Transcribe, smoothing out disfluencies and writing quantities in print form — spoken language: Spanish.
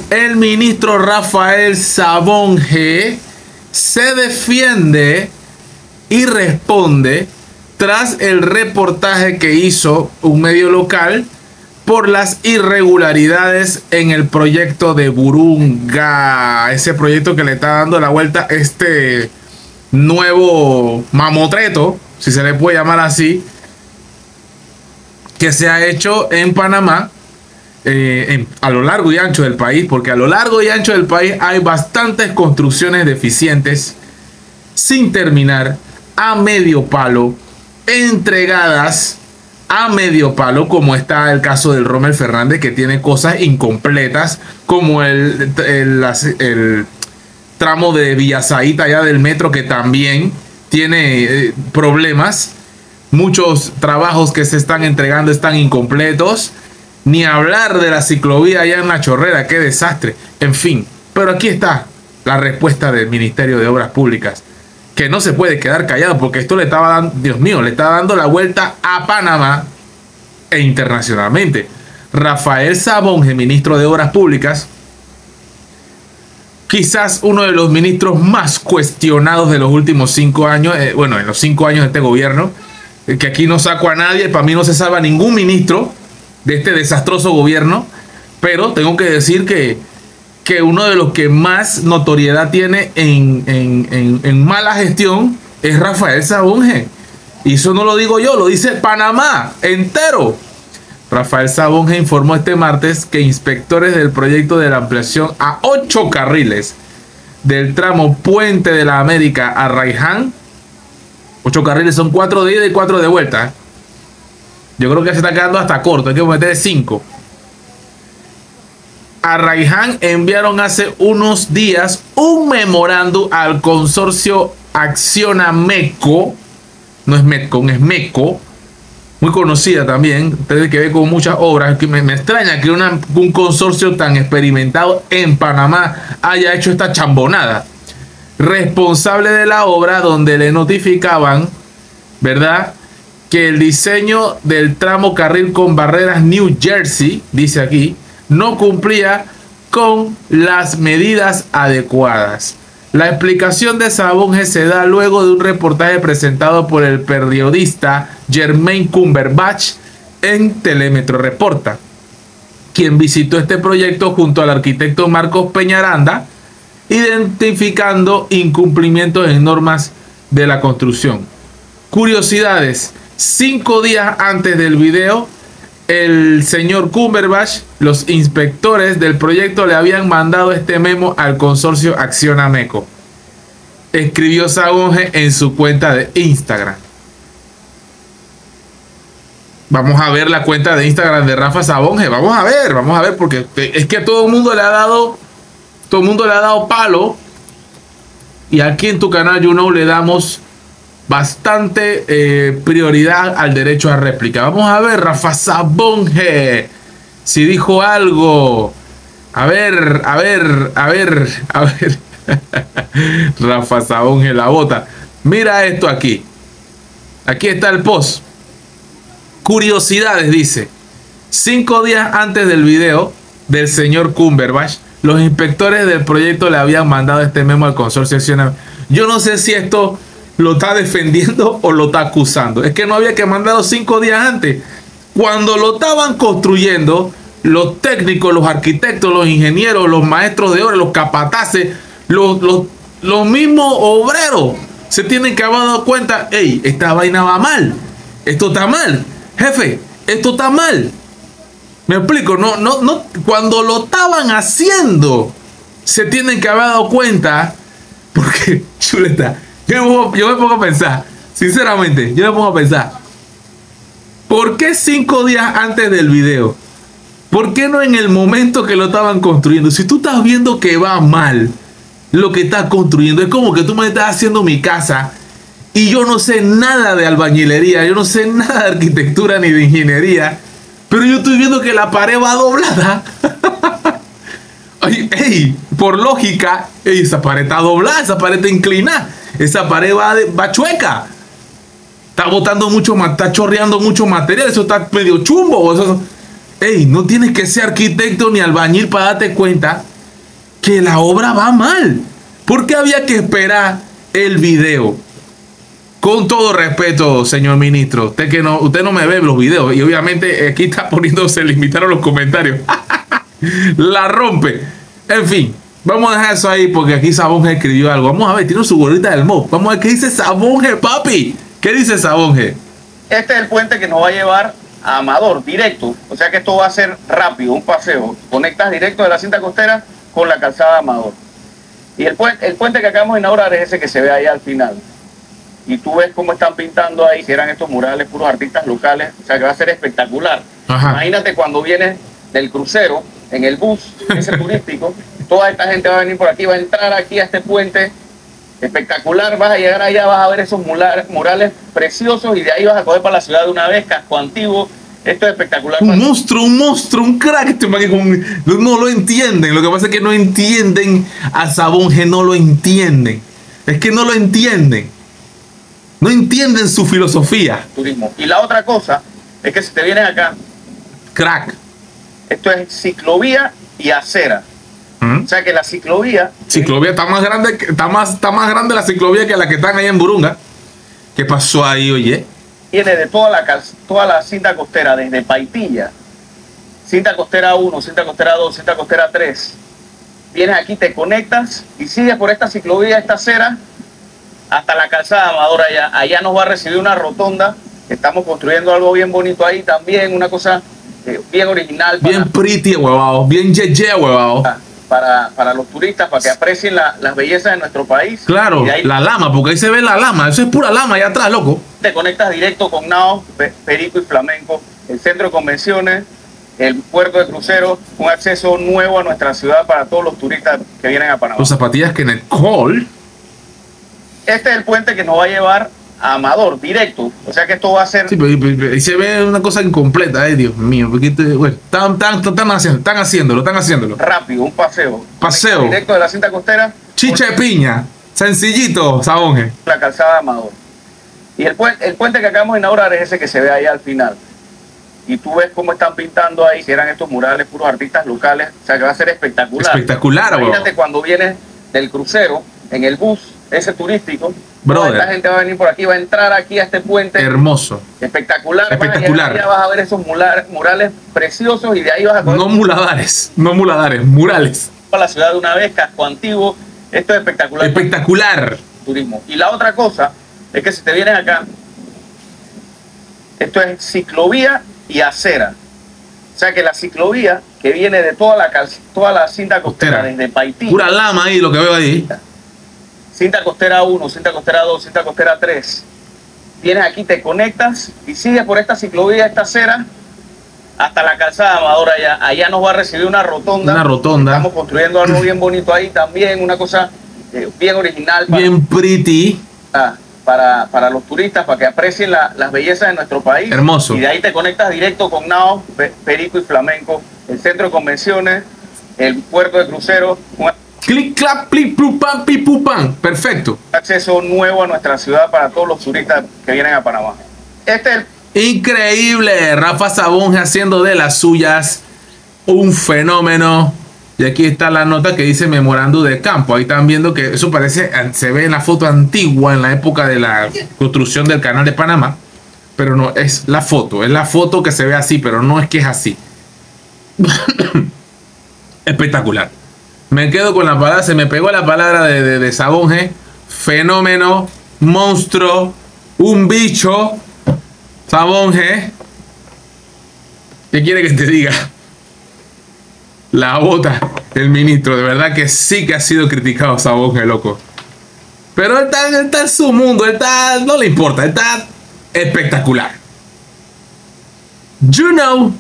el ministro Rafael Sabonge se defiende y responde tras el reportaje que hizo un medio local por las irregularidades en el proyecto de Burunga, ese proyecto que le está dando la vuelta este nuevo mamotreto, si se le puede llamar así, que se ha hecho en Panamá, a lo largo y ancho del país, porque a lo largo y ancho del país hay bastantes construcciones deficientes sin terminar, a medio palo, entregadas a medio palo, como está el caso del Rommel Fernández, que tiene cosas incompletas, como el tramo de Villasaíta allá del metro, que también tiene problemas. Muchos trabajos que se están entregando están incompletos. Ni hablar de la ciclovía allá en La Chorrera, qué desastre. En fin, pero aquí está la respuesta del Ministerio de Obras Públicas, que no se puede quedar callado, porque esto le estaba dando, Dios mío, le está dando la vuelta a Panamá e internacionalmente. Rafael Sabonge, ministro de Obras Públicas, quizás uno de los ministros más cuestionados de los últimos 5 años, bueno, en los 5 años de este gobierno, que aquí no saco a nadie, para mí no se salva ningún ministro de este desastroso gobierno, pero tengo que decir que uno de los que más notoriedad tiene en mala gestión es Rafael Sabonge. Y eso no lo digo yo, lo dice Panamá entero. Rafael Sabonge informó este martes que inspectores del proyecto de la ampliación a 8 carriles del tramo Puente de la América a Arraiján, 8 carriles son 4 de ida y 4 de vuelta. Yo creo que se está quedando hasta corto, hay que meter 5. Arraiján enviaron hace unos días un memorándum al consorcio Acciona Meco, no es Metcon, es Meco, muy conocida también, tiene que ver con muchas obras. Que me extraña que un consorcio tan experimentado en Panamá haya hecho esta chambonada. Responsable de la obra, donde le notificaban, ¿verdad?, que el diseño del tramo carril con barreras New Jersey, dice aquí, no cumplía con las medidas adecuadas. La explicación de Sabonge se da luego de un reportaje presentado por el periodista Jermaine Cumberbatch en Telemetro Reporta, quien visitó este proyecto junto al arquitecto Marcos Peñaranda, identificando incumplimientos en normas de la construcción. Curiosidades: 5 días antes del video, el señor Cumberbatch, los inspectores del proyecto le habían mandado este memo al consorcio Acciona Meco. Escribió Sabonge en su cuenta de Instagram. Vamos a ver la cuenta de Instagram de Rafa Sabonge. Vamos a ver, porque es que todo el mundo le ha dado palo. Y aquí en tu canal YouKnow le damos bastante prioridad al derecho a réplica. Vamos a ver, Rafa Sabonge, si dijo algo. A ver. Rafa Sabonge la bota. Mira esto aquí. Aquí está el post. Curiosidades, dice. 5 días antes del video del señor Cumberbatch, los inspectores del proyecto le habían mandado este memo al consorcio. Yo no sé si esto lo está defendiendo o lo está acusando. Es que no había que mandarlo 5 días antes. Cuando lo estaban construyendo, los técnicos, los arquitectos, los ingenieros, los maestros de obra, los capataces, los mismos obreros se tienen que haber dado cuenta: hey, esta vaina va mal, esto está mal, jefe, esto está mal. Me explico, no, cuando lo estaban haciendo se tienen que haber dado cuenta, porque chuleta. Yo me pongo a pensar, sinceramente, ¿por qué 5 días antes del video? ¿Por qué no en el momento que lo estaban construyendo? Si tú estás viendo que va mal lo que estás construyendo, es como que tú me estás haciendo mi casa y yo no sé nada de albañilería, yo no sé nada de arquitectura ni de ingeniería, pero yo estoy viendo que la pared va doblada. Ey, por lógica, esa pared está doblada, esa pared está inclinada, esa pared va chueca, está botando mucho, está chorreando mucho material, eso está medio chumbo. Ey, no tienes que ser arquitecto ni albañil para darte cuenta que la obra va mal. ¿Por qué había que esperar el video? Con todo respeto, señor ministro, usted no me ve los videos y obviamente aquí está poniéndose el invitar a los comentarios. La rompe. En fin, vamos a dejar eso ahí porque aquí Sabonge escribió algo. Vamos a ver, tiene su gorrita del mob. Vamos a ver qué dice Sabonge, papi. ¿Qué dice Sabonge? Este es el puente que nos va a llevar a Amador, directo. O sea que esto va a ser rápido, un paseo. Conectas directo de la cinta costera con la calzada de Amador. Y el puente que acabamos de inaugurar es ese que se ve ahí al final. Y tú ves cómo están pintando ahí, si eran estos murales, puros artistas locales. O sea que va a ser espectacular. Ajá. Imagínate cuando vienes del crucero, en el bus, ese turístico, toda esta gente va a venir por aquí, va a entrar aquí a este puente espectacular, vas a llegar allá, vas a ver esos murales preciosos y de ahí vas a coger para la ciudad de una vez, casco antiguo. Esto es espectacular. Un monstruo, un crack. No lo entienden. Lo que pasa es que no entienden a Sabonge, no lo entienden. Es que no lo entienden. No entienden su filosofía. Turismo. Y la otra cosa es que si te vienes acá, Crack. esto es ciclovía y acera. O sea que la ciclovía Está más grande, está más grande la ciclovía que la que están ahí en Burunga. ¿Qué pasó ahí, oye? viene de toda la cinta costera, desde Paitilla, cinta costera 1, cinta costera 2, cinta costera 3. Vienes aquí, te conectas y sigues por esta ciclovía, esta acera, hasta la calzada Amador allá. Allá nos va a recibir una rotonda. Estamos construyendo algo bien bonito ahí también, una cosa bien original. Bien pretty, huevado. Bien yeye, huevado. Para los turistas, para que aprecien las bellezas de nuestro país. Claro, y ahí la lama, porque ahí se ve la lama. Eso es pura lama allá atrás, loco. te conectas directo con Nao, Perico y Flamenco, el centro de convenciones, el puerto de cruceros, un acceso nuevo a nuestra ciudad para todos los turistas que vienen a Panamá. Los zapatillas Kenneth Cole. Este es el puente que nos va a llevar a Amador, directo. O sea que esto va a ser... Sí, pero ahí se ve una cosa incompleta, Dios mío. Porque bueno, están haciéndolo. rápido, un paseo. Paseo. Directo de la cinta costera. Chicha de piña. Sencillito, Sabonge. La calzada de Amador. Y el puente que acabamos de inaugurar es ese que se ve ahí al final. Y tú ves cómo están pintando ahí, si eran estos murales, puros artistas locales. O sea que va a ser espectacular. Espectacular, güey. Imagínate cuando vienes del crucero, en el bus, ese turístico. Brother. Toda esta gente va a venir por aquí, va a entrar aquí a este puente. Hermoso. Espectacular. Espectacular. Ya vas a ver esos murales preciosos y de ahí vas a coger No muladares, murales. para la ciudad de una vez, casco antiguo. Esto es espectacular. Espectacular. Turismo. Y la otra cosa es que si te vienes acá, esto es ciclovía y acera. O sea que la ciclovía que viene de toda la cinta costera, desde Paitilla. Pura lama ahí, lo que veo ahí. Cinta costera 1, cinta costera 2, cinta costera 3. Vienes aquí, te conectas y sigues por esta ciclovía, esta acera, hasta la calzada Amador allá. Allá nos va a recibir una rotonda. Estamos construyendo algo bien bonito ahí también, una cosa bien original. Bien pretty. Para los turistas, para que aprecien las bellezas de nuestro país. Hermoso. Y de ahí te conectas directo con Nao, Perico y Flamenco, el centro de convenciones, el puerto de cruceros. Clic, clap, plic, plu, pam, pi, pu, pam. Perfecto. Acceso nuevo a nuestra ciudad para todos los turistas que vienen a Panamá. Este es increíble. Rafa Sabonge haciendo de las suyas un fenómeno. Y aquí está la nota que dice memorando de campo. Ahí están viendo que eso parece, se ve en la foto antigua, en la época de la construcción del canal de Panamá. Pero no, es la foto que se ve así, pero no es que es así. Espectacular. Me quedo con la palabra, se me pegó la palabra de Sabonge. Fenómeno, monstruo, un bicho. Sabonge. ¿Qué quiere que te diga? La bota el ministro. De verdad que sí que ha sido criticado Sabonge, loco. Pero él está en su mundo. No le importa. Está espectacular. You know.